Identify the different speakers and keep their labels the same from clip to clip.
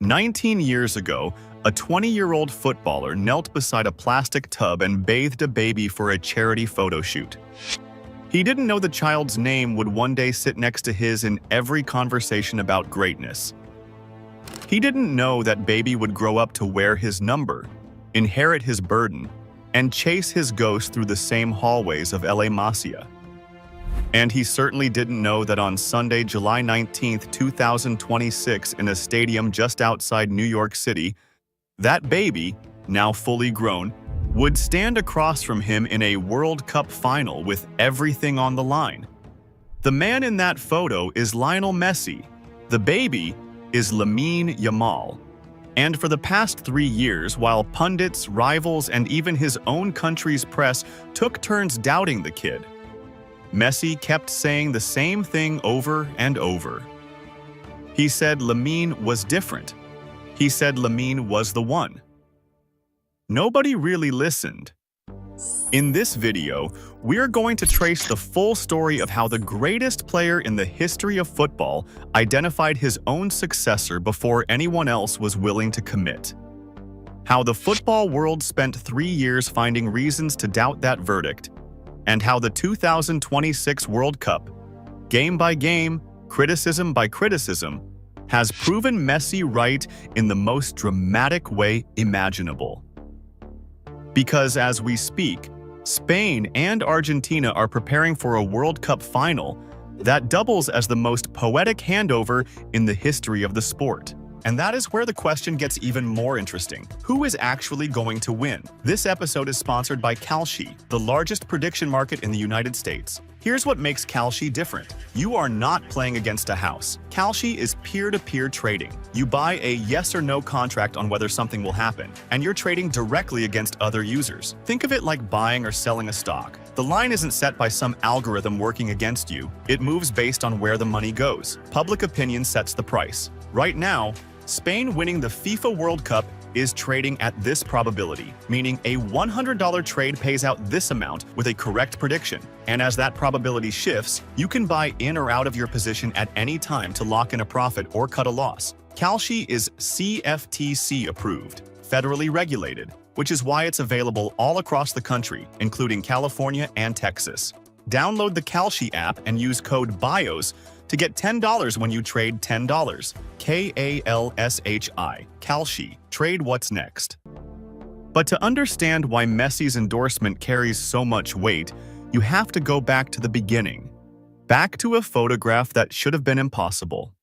Speaker 1: 19 years ago, a 20-year-old footballer knelt beside a plastic tub and bathed a baby for a charity photo shoot. He didn't know the child's name would one day sit next to his in every conversation about greatness. He didn't know that baby would grow up to wear his number, inherit his burden, and chase his ghost through the same hallways of La Masia. And he certainly didn't know that on Sunday, July 19, 2026, in a stadium just outside New York City, that baby, now fully grown, would stand across from him in a World Cup final with everything on the line. The man in that photo is Lionel Messi. The baby is Lamine Yamal. And for the past 3 years, while pundits, rivals, and even his own country's press took turns doubting the kid, Messi kept saying the same thing over and over. He said Lamine was different. He said Lamine was the one. Nobody really listened. In this video, we're going to trace the full story of how the greatest player in the history of football identified his own successor before anyone else was willing to commit. How the football world spent 3 years finding reasons to doubt that verdict, and how the 2026 World Cup, game by game, criticism by criticism, has proven Messi right in the most dramatic way imaginable. Because as we speak, Spain and Argentina are preparing for a World Cup final that doubles as the most poetic handover in the history of the sport. And that is where the question gets even more interesting. Who is actually going to win? This episode is sponsored by Kalshi, the largest prediction market in the United States. Here's what makes Kalshi different. You are not playing against a house. Kalshi is peer-to-peer trading. You buy a yes or no contract on whether something will happen, and you're trading directly against other users. Think of it like buying or selling a stock. The line isn't set by some algorithm working against you. It moves based on where the money goes. Public opinion sets the price. Right now, Spain winning the FIFA World Cup is trading at this probability, meaning a $100 trade pays out this amount with a correct prediction. And as that probability shifts, you can buy in or out of your position at any time to lock in a profit or cut a loss. Kalshi is CFTC approved, federally regulated, which is why it's available all across the country, including California and Texas. Download the Kalshi app and use code BIOS to get $10 when you trade $10. Kalshi. Kalshi. Trade what's next. But to understand why Messi's endorsement carries so much weight, you have to go back to the beginning. Back to a photograph that should have been impossible.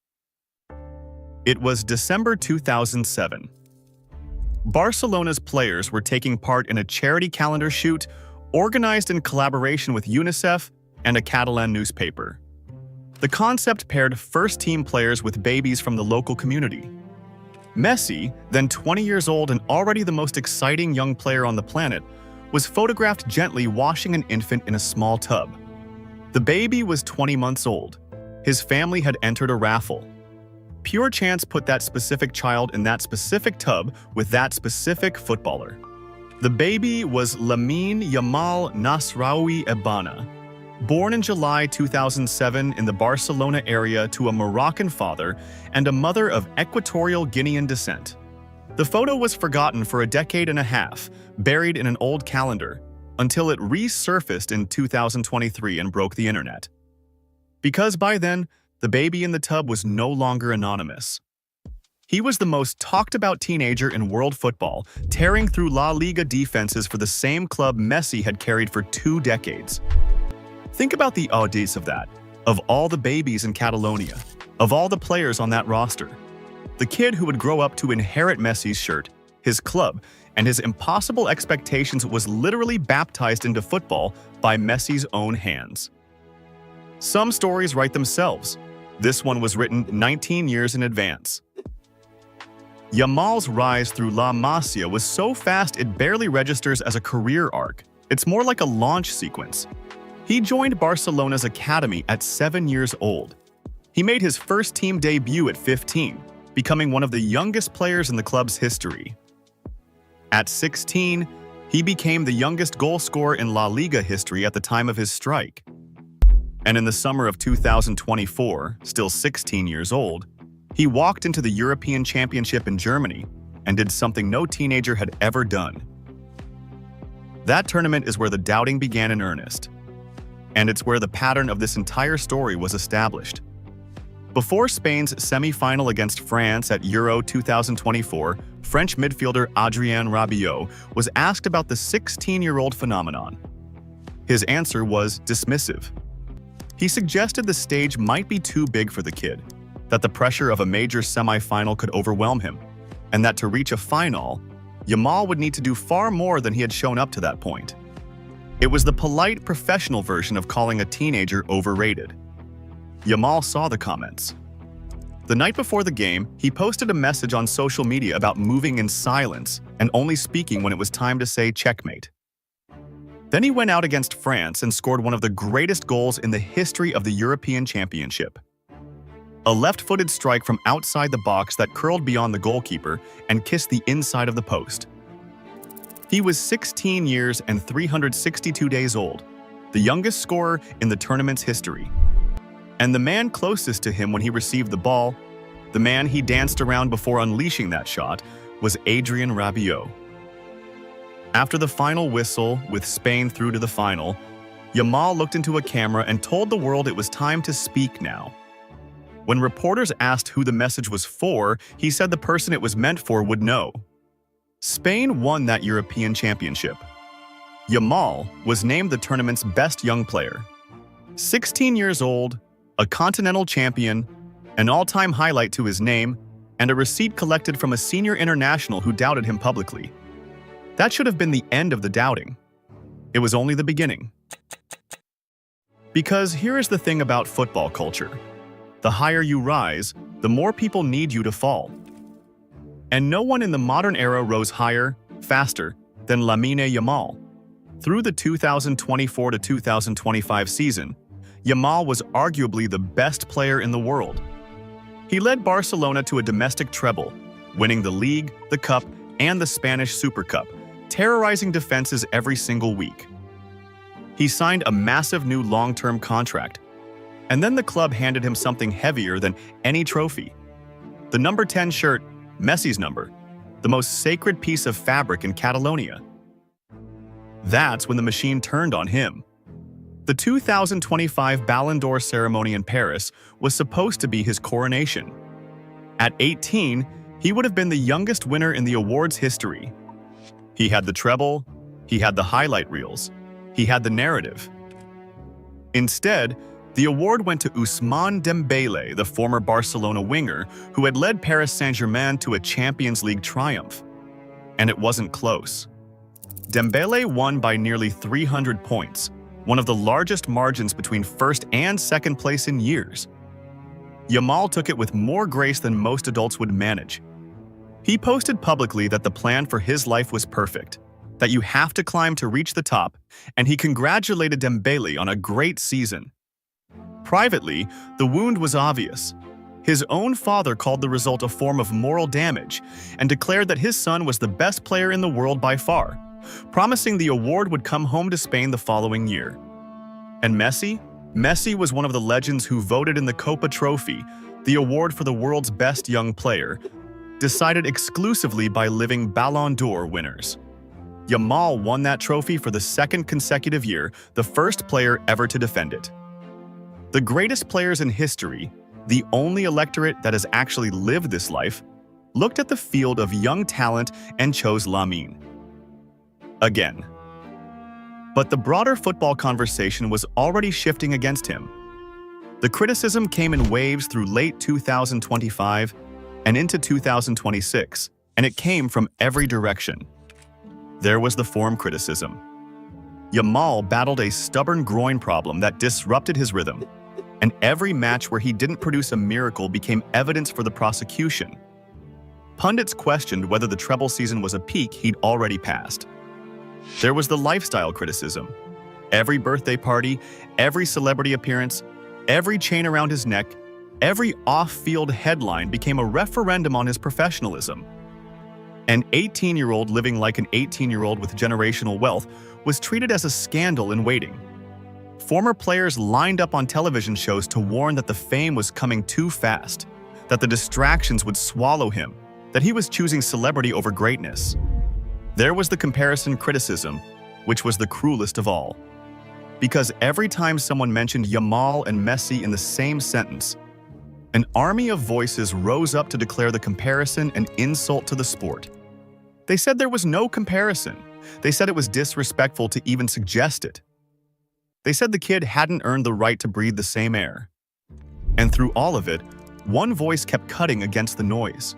Speaker 1: It was December 2007. Barcelona's players were taking part in a charity calendar shoot organized in collaboration with UNICEF and a Catalan newspaper. The concept paired first-team players with babies from the local community. Messi, then 20 years old and already the most exciting young player on the planet, was photographed gently washing an infant in a small tub. The baby was 20 months old. His family had entered a raffle. Pure chance put that specific child in that specific tub with that specific footballer. The baby was Lamine Yamal Nasraoui Ebana. Born in July 2007 in the Barcelona area to a Moroccan father and a mother of Equatorial Guinean descent. The photo was forgotten for a decade and a half, buried in an old calendar, until it resurfaced in 2023 and broke the internet. Because by then, the baby in the tub was no longer anonymous. He was the most talked-about teenager in world football, tearing through La Liga defenses for the same club Messi had carried for 2 decades. Think about the audace of that, of all the babies in Catalonia, of all the players on that roster. The kid who would grow up to inherit Messi's shirt, his club, and his impossible expectations was literally baptized into football by Messi's own hands. Some stories write themselves. This one was written 19 years in advance. Yamal's rise through La Masia was so fast it barely registers as a career arc. It's more like a launch sequence. He joined Barcelona's academy at 7 years old. He made his first team debut at 15, becoming one of the youngest players in the club's history. At 16, he became the youngest goal scorer in La Liga history at the time of his strike. And in the summer of 2024, still 16 years old, He walked into the European Championship in Germany and did something no teenager had ever done. That tournament is where the doubting began in earnest, and it's where the pattern of this entire story was established. Before Spain's semi-final against France at Euro 2024, French midfielder Adrien Rabiot was asked about the 16-year-old phenomenon. His answer was dismissive. He suggested the stage might be too big for the kid, that the pressure of a major semi-final could overwhelm him, and that to reach a final, Jamal would need to do far more than he had shown up to that point. It was the polite, professional version of calling a teenager overrated. Jamal saw the comments. The night before the game, he posted a message on social media about moving in silence and only speaking when it was time to say checkmate. Then he went out against France and scored one of the greatest goals in the history of the European Championship. A left-footed strike from outside the box that curled beyond the goalkeeper and kissed the inside of the post. He was 16 years and 362 days old, the youngest scorer in the tournament's history. And the man closest to him when he received the ball, the man he danced around before unleashing that shot, was Adrien Rabiot. After the final whistle, with Spain through to the final, Jamal looked into a camera and told the world it was time to speak now. When reporters asked who the message was for, he said the person it was meant for would know. Spain won that European Championship. Jamal was named the tournament's best young player. 16 years old, a continental champion, an all-time highlight to his name, and a receipt collected from a senior international who doubted him publicly. That should have been the end of the doubting. It was only the beginning. Because here is the thing about football culture. The higher you rise, the more people need you to fall. And no one in the modern era rose higher, faster, than Lamine Yamal. Through the 2024 to 2025 season, Yamal was arguably the best player in the world. He led Barcelona to a domestic treble, winning the league, the cup, and the Spanish Super Cup, terrorizing defenses every single week. He signed a massive new long-term contract, and then the club handed him something heavier than any trophy. The number 10 shirt, Messi's number, the most sacred piece of fabric in Catalonia. That's when the machine turned on him. The 2025 Ballon d'Or ceremony in Paris was supposed to be his coronation. At 18, he would have been the youngest winner in the award's history. He had the treble, he had the highlight reels, he had the narrative. Instead, the award went to Ousmane Dembélé, the former Barcelona winger, who had led Paris Saint-Germain to a Champions League triumph. And it wasn't close. Dembélé won by nearly 300 points, one of the largest margins between first and second place in years. Yamal took it with more grace than most adults would manage. He posted publicly that the plan for his life was perfect, that you have to climb to reach the top, and he congratulated Dembélé on a great season. Privately, the wound was obvious. His own father called the result a form of moral damage and declared that his son was the best player in the world by far, promising the award would come home to Spain the following year. And Messi? Messi was one of the legends who voted in the Copa Trophy, the award for the world's best young player, decided exclusively by living Ballon d'Or winners. Yamal won that trophy for the second consecutive year, the first player ever to defend it. The greatest players in history, the only electorate that has actually lived this life, looked at the field of young talent and chose Lamine. Again. But the broader football conversation was already shifting against him. The criticism came in waves through late 2025 and into 2026, and it came from every direction. There was the form criticism. Yamal battled a stubborn groin problem that disrupted his rhythm, and every match where he didn't produce a miracle became evidence for the prosecution. Pundits questioned whether the treble season was a peak he'd already passed. There was the lifestyle criticism. Every birthday party, every celebrity appearance, every chain around his neck, every off-field headline became a referendum on his professionalism. An 18-year-old living like an 18-year-old with generational wealth was treated as a scandal in waiting. Former players lined up on television shows to warn that the fame was coming too fast, that the distractions would swallow him, that he was choosing celebrity over greatness. There was the comparison criticism, which was the cruelest of all. Because every time someone mentioned Jamal and Messi in the same sentence, an army of voices rose up to declare the comparison an insult to the sport. They said there was no comparison. They said it was disrespectful to even suggest it. They said the kid hadn't earned the right to breathe the same air. And through all of it, one voice kept cutting against the noise.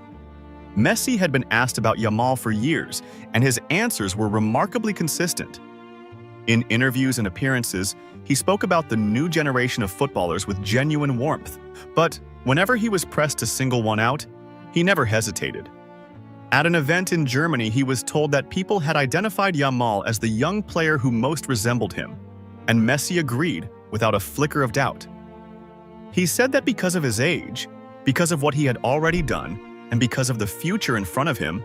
Speaker 1: Messi had been asked about Jamal for years, and his answers were remarkably consistent. In interviews and appearances, he spoke about the new generation of footballers with genuine warmth. But whenever he was pressed to single one out, he never hesitated. At an event in Germany, he was told that people had identified Jamal as the young player who most resembled him, and Messi agreed without a flicker of doubt. He said that because of his age, because of what he had already done, and because of the future in front of him,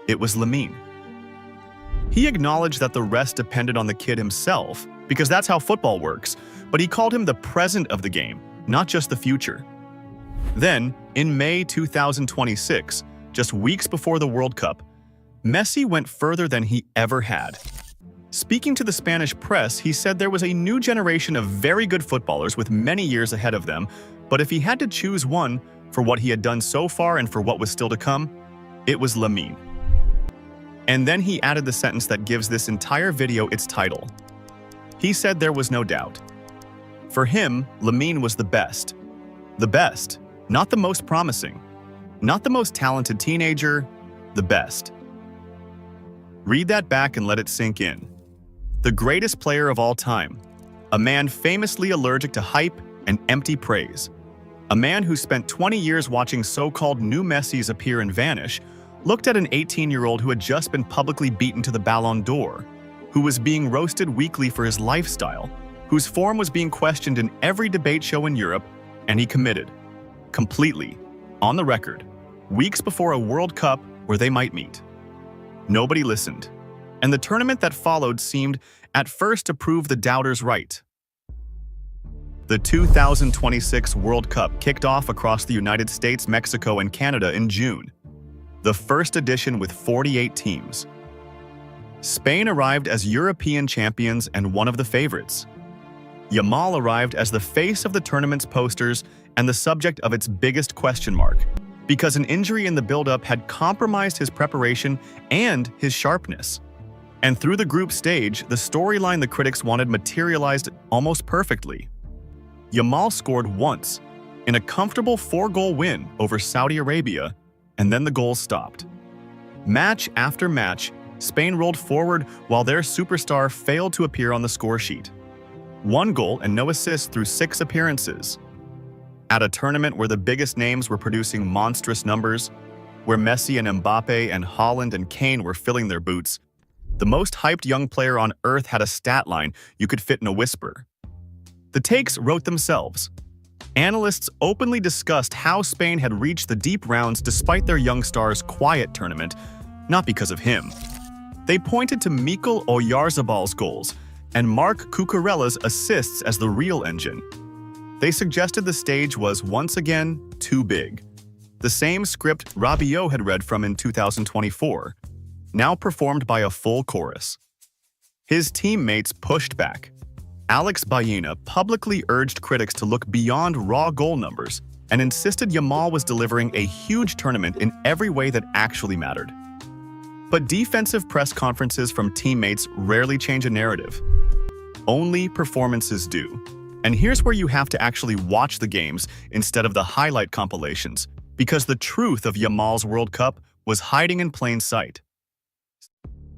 Speaker 1: it was Lamine. He acknowledged that the rest depended on the kid himself, because that's how football works, but he called him the present of the game, not just the future. Then, in May 2026, just weeks before the World Cup, Messi went further than he ever had. Speaking to the Spanish press, he said there was a new generation of very good footballers with many years ahead of them, but if he had to choose one for what he had done so far and for what was still to come, it was Lamine. And then he added the sentence that gives this entire video its title. He said there was no doubt. For him, Lamine was the best. The best, not the most promising, not the most talented teenager, the best. Read that back and let it sink in. The greatest player of all time, a man famously allergic to hype and empty praise, a man who spent 20 years watching so-called new Messis appear and vanish, looked at an 18-year-old who had just been publicly beaten to the Ballon d'Or, who was being roasted weekly for his lifestyle, whose form was being questioned in every debate show in Europe, and he committed, completely, on the record, weeks before a World Cup where they might meet. Nobody listened, and the tournament that followed seemed, at first, to prove the doubters right. The 2026 World Cup kicked off across the United States, Mexico, and Canada in June, the first edition with 48 teams. Spain arrived as European champions and one of the favorites. Jamal arrived as the face of the tournament's posters and the subject of its biggest question mark, because an injury in the build-up had compromised his preparation and his sharpness. And through the group stage, the storyline the critics wanted materialized almost perfectly. Jamal scored once, in a comfortable 4-goal win over Saudi Arabia, and then the goals stopped. Match after match, Spain rolled forward while their superstar failed to appear on the score sheet. 1 goal and no assists through 6 appearances. At a tournament where the biggest names were producing monstrous numbers, where Messi and Mbappe and Haaland and Kane were filling their boots, the most hyped young player on earth had a stat line you could fit in a whisper. The takes wrote themselves. Analysts openly discussed how Spain had reached the deep rounds despite their young star's quiet tournament, not because of him. They pointed to Mikel Oyarzabal's goals and Marc Cucurella's assists as the real engine. They suggested the stage was once again too big. The same script Rabiot had read from in 2024, now performed by a full chorus. His teammates pushed back. Alex Baena publicly urged critics to look beyond raw goal numbers and insisted Jamal was delivering a huge tournament in every way that actually mattered. But defensive press conferences from teammates rarely change a narrative. Only performances do. And here's where you have to actually watch the games instead of the highlight compilations, because the truth of Jamal's World Cup was hiding in plain sight.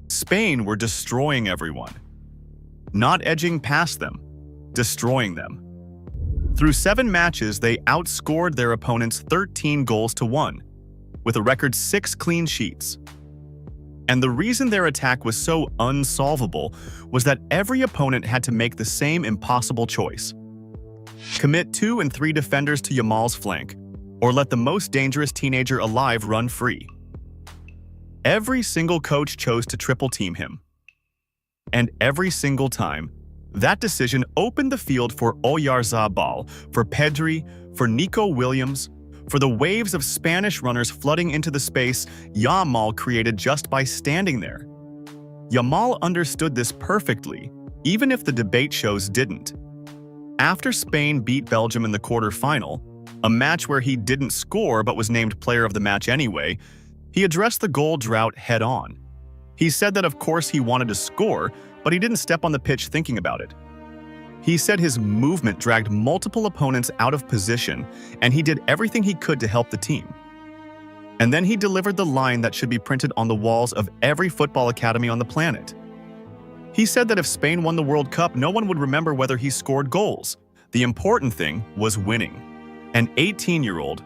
Speaker 1: Spain were destroying everyone. Not edging past them, destroying them. Through 7 matches, they outscored their opponents 13-1, with a record 6 clean sheets. And the reason their attack was so unsolvable was that every opponent had to make the same impossible choice. Commit 2 and 3 defenders to Jamal's flank, or let the most dangerous teenager alive run free. Every single coach chose to triple team him. And every single time, that decision opened the field for Oyarzabal, for Pedri, for Nico Williams, for the waves of Spanish runners flooding into the space Jamal created just by standing there. Jamal understood this perfectly, even if the debate shows didn't. After Spain beat Belgium in the quarterfinal, a match where he didn't score but was named player of the match anyway, he addressed the goal drought head-on. He said that of course he wanted to score, but he didn't step on the pitch thinking about it. He said his movement dragged multiple opponents out of position, and he did everything he could to help the team. And then he delivered the line that should be printed on the walls of every football academy on the planet. He said that if Spain won the World Cup, no one would remember whether he scored goals. The important thing was winning. A 19-year-old,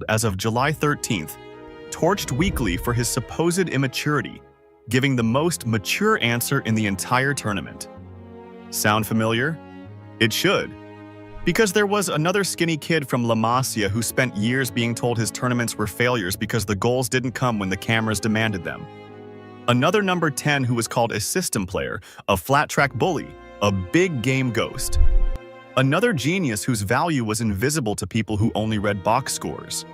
Speaker 1: as of July 13th, torched weekly for his supposed immaturity, giving the most mature answer in the entire tournament. Sound familiar? It should. Because there was another skinny kid from La Masia who spent years being told his tournaments were failures because the goals didn't come when the cameras demanded them. Another number 10 who was called a system player, a flat-track bully, a big game ghost. Another genius whose value was invisible to people who only read box scores.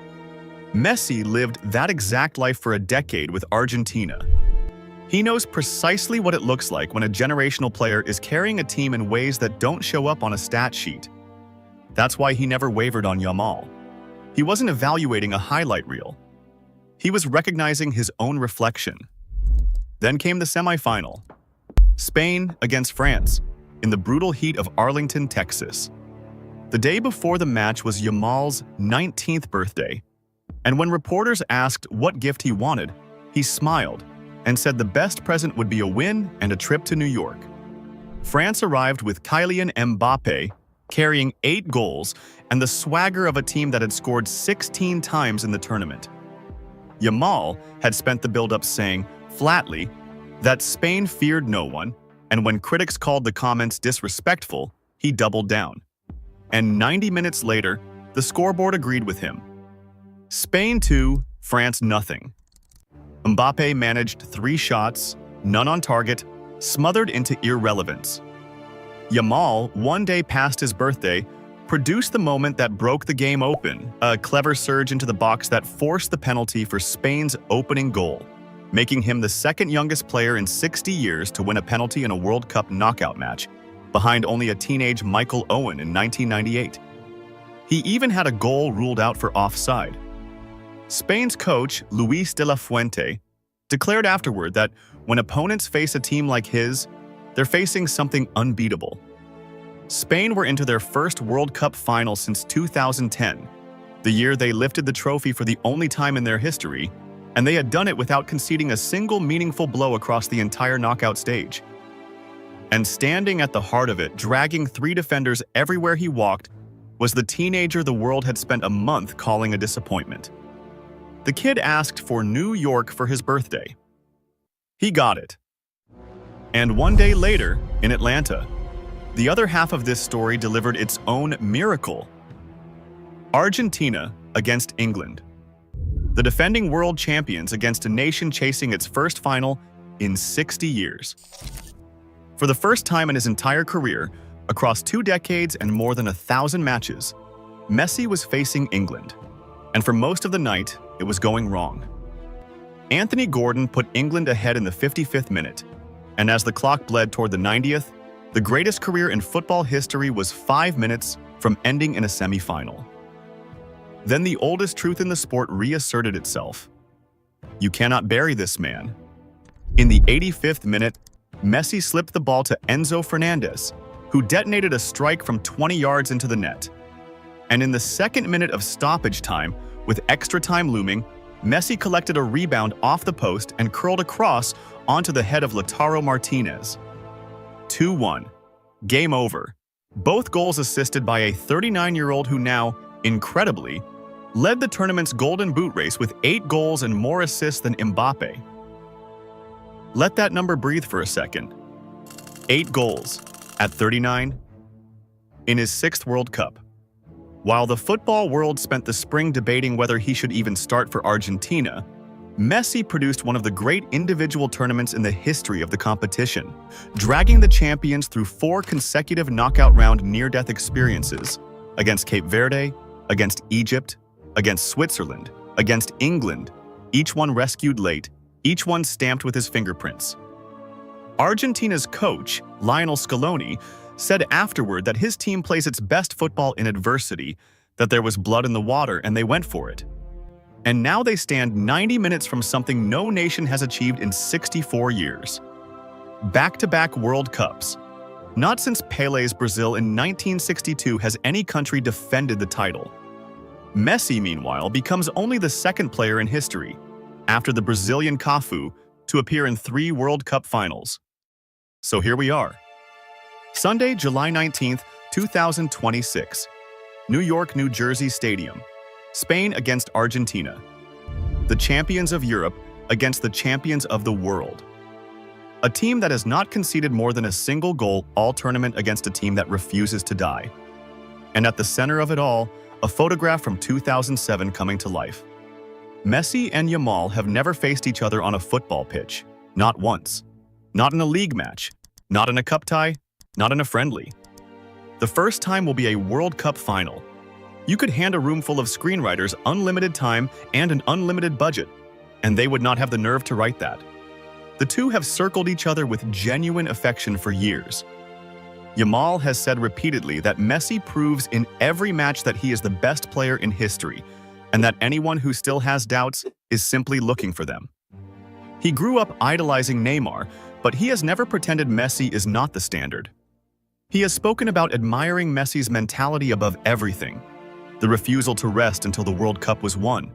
Speaker 1: Messi lived that exact life for a decade with Argentina. He knows precisely what it looks like when a generational player is carrying a team in ways that don't show up on a stat sheet. That's why he never wavered on Jamal. He wasn't evaluating a highlight reel. He was recognizing his own reflection. Then came the semifinal. Spain against France, in the brutal heat of Arlington, Texas. The day before the match was Jamal's 19th birthday, and when reporters asked what gift he wanted, he smiled and said the best present would be a win and a trip to New York. France arrived with Kylian Mbappé, carrying 8 goals and the swagger of a team that had scored 16 times in the tournament. Jamal had spent the build-up saying, flatly, that Spain feared no one, and when critics called the comments disrespectful, he doubled down. And 90 minutes later, the scoreboard agreed with him. Spain 2, France nothing. Mbappé managed 3 shots, none on target, smothered into irrelevance. Jamal, one day past his birthday, produced the moment that broke the game open, a clever surge into the box that forced the penalty for Spain's opening goal, making him the second youngest player in 60 years to win a penalty in a World Cup knockout match, behind only a teenage Michael Owen in 1998. He even had a goal ruled out for offside. Spain's coach, Luis de la Fuente, declared afterward that when opponents face a team like his, they're facing something unbeatable. Spain were into their first World Cup final since 2010, the year they lifted the trophy for the only time in their history, and they had done it without conceding a single meaningful blow across the entire knockout stage. And standing at the heart of it, dragging 3 defenders everywhere he walked, was the teenager the world had spent a month calling a disappointment. The kid asked for New York for his birthday. He got it. And one day later, in Atlanta, the other half of this story delivered its own miracle. Argentina against England. The defending world champions against a nation chasing its first final in 60 years. For the first time in his entire career, across 2 decades and more than 1,000 matches, Messi was facing England. And for most of the night, it was going wrong. Anthony Gordon put England ahead in the 55th minute, and as the clock bled toward the 90th, the greatest career in football history was 5 minutes from ending in a semi-final. Then the oldest truth in the sport reasserted itself. You cannot bury this man. In the 85th minute, Messi slipped the ball to Enzo Fernandez, who detonated a strike from 20 yards into the net. And in the 2nd minute of stoppage time, with extra time looming, Messi collected a rebound off the post and curled across onto the head of Lautaro Martinez. 2-1. Game over. Both goals assisted by a 39-year-old who now, incredibly, led the tournament's Golden Boot race with 8 goals and more assists than Mbappé. Let that number breathe for a second. 8 goals, at 39, in his 6th World Cup. While the football world spent the spring debating whether he should even start for Argentina, Messi produced one of the great individual tournaments in the history of the competition, dragging the champions through 4 consecutive knockout round near-death experiences against Cape Verde, against Egypt, against Switzerland, against England, each one rescued late, each one stamped with his fingerprints. Argentina's coach, Lionel Scaloni, said afterward that his team plays its best football in adversity, that there was blood in the water and they went for it. And now they stand 90 minutes from something no nation has achieved in 64 years. Back-to-back World Cups. Not since Pele's Brazil in 1962 has any country defended the title. Messi, meanwhile, becomes only the second player in history, after the Brazilian Cafu, to appear in 3 World Cup finals. So here we are. Sunday, July 19th, 2026. New York, New Jersey Stadium. Spain against Argentina. The champions of Europe against the champions of the world. A team that has not conceded more than a single goal all tournament against a team that refuses to die. And at the center of it all, a photograph from 2007 coming to life. Messi and Jamal have never faced each other on a football pitch. Not once. Not in a league match. Not in a cup tie. Not in a friendly. The first time will be a World Cup final. You could hand a room full of screenwriters unlimited time and an unlimited budget, and they would not have the nerve to write that. The two have circled each other with genuine affection for years. Jamal has said repeatedly that Messi proves in every match that he is the best player in history, and that anyone who still has doubts is simply looking for them. He grew up idolizing Neymar, but he has never pretended Messi is not the standard. He has spoken about admiring Messi's mentality above everything, the refusal to rest until the World Cup was won,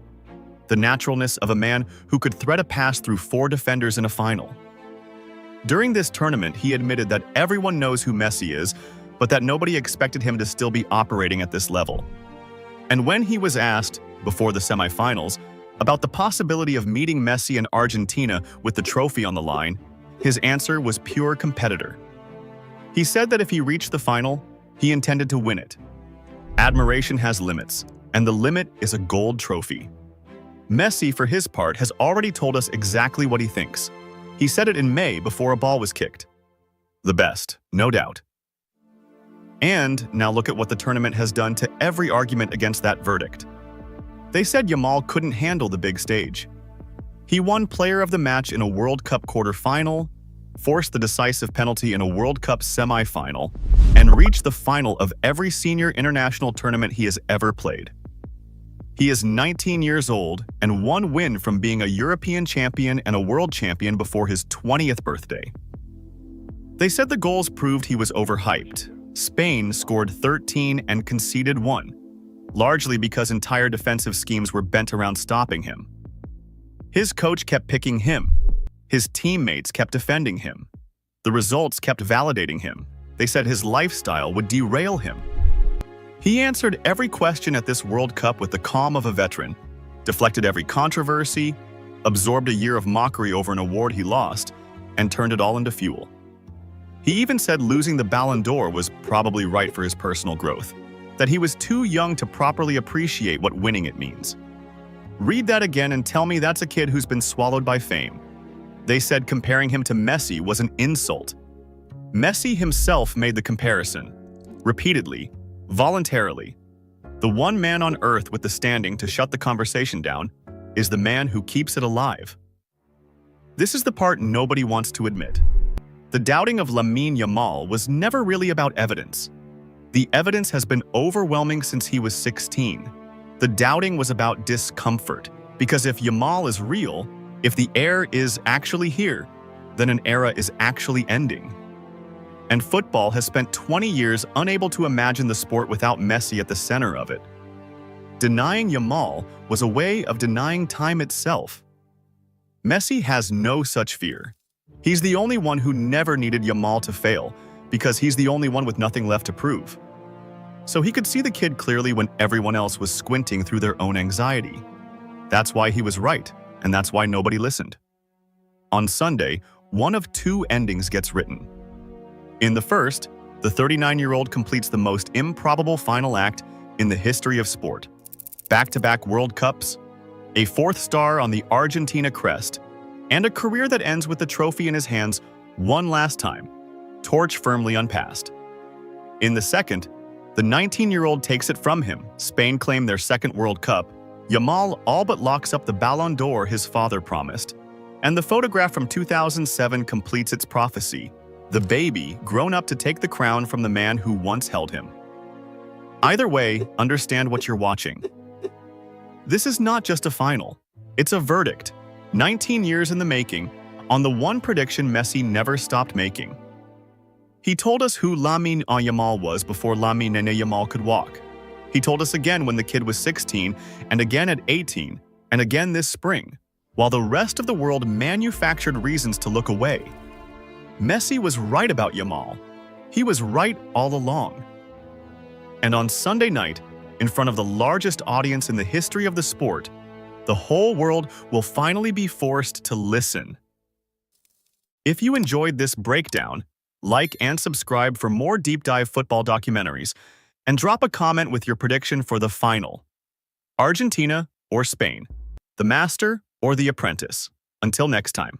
Speaker 1: the naturalness of a man who could thread a pass through 4 defenders in a final. During this tournament, he admitted that everyone knows who Messi is, but that nobody expected him to still be operating at this level. And when he was asked, before the semifinals, about the possibility of meeting Messi in Argentina with the trophy on the line, his answer was pure competitor. He said that if he reached the final, he intended to win it. Admiration has limits, and the limit is a gold trophy. Messi, for his part, has already told us exactly what he thinks. He said it in May before a ball was kicked. The best, no doubt. And now look at what the tournament has done to every argument against that verdict. They said Jamal couldn't handle the big stage. He won Player of the Match in a World Cup quarterfinal, forced the decisive penalty in a World Cup semi-final, and reached the final of every senior international tournament he has ever played. He is 19 years old and 1 win from being a European champion and a world champion before his 20th birthday. They said the goals proved he was overhyped. Spain scored 13 and conceded 1, largely because entire defensive schemes were bent around stopping him. His coach kept picking him. His teammates kept defending him. The results kept validating him. They said his lifestyle would derail him. He answered every question at this World Cup with the calm of a veteran, deflected every controversy, absorbed a year of mockery over an award he lost, and turned it all into fuel. He even said losing the Ballon d'Or was probably right for his personal growth, that he was too young to properly appreciate what winning it means. Read that again and tell me that's a kid who's been swallowed by fame. They said comparing him to Messi was an insult. Messi himself made the comparison, repeatedly, voluntarily. The one man on earth with the standing to shut the conversation down is the man who keeps it alive. This is the part nobody wants to admit. The doubting of Lamine Yamal was never really about evidence. The evidence has been overwhelming since he was 16. The doubting was about discomfort, because if Yamal is real, if the heir is actually here, then an era is actually ending. And football has spent 20 years unable to imagine the sport without Messi at the center of it. Denying Jamal was a way of denying time itself. Messi has no such fear. He's the only one who never needed Jamal to fail, because he's the only one with nothing left to prove. So he could see the kid clearly when everyone else was squinting through their own anxiety. That's why he was right, and that's why nobody listened. On Sunday, one of 2 endings gets written. In the first, the 39-year-old completes the most improbable final act in the history of sport. Back-to-back World Cups, a 4th star on the Argentina crest, and a career that ends with the trophy in his hands one last time, torch firmly unpassed. In the second, The 19-year-old takes it from him. Spain claimed their second World Cup. Jamal all but locks up the Ballon d'Or his father promised. And the photograph from 2007 completes its prophecy. The baby, grown up to take the crown from the man who once held him. Either way, understand what you're watching. This is not just a final. It's a verdict. 19 years in the making, on the one prediction Messi never stopped making. He told us who Lamine Yamal was before Lamine Yamal could walk. He told us again when the kid was 16, and again at 18, and again this spring, while the rest of the world manufactured reasons to look away. Messi was right about Yamal. He was right all along. And on Sunday night, in front of the largest audience in the history of the sport, the whole world will finally be forced to listen. If you enjoyed this breakdown, like and subscribe for more deep dive football documentaries, and drop a comment with your prediction for the final. Argentina or Spain, the master or the apprentice. Until next time.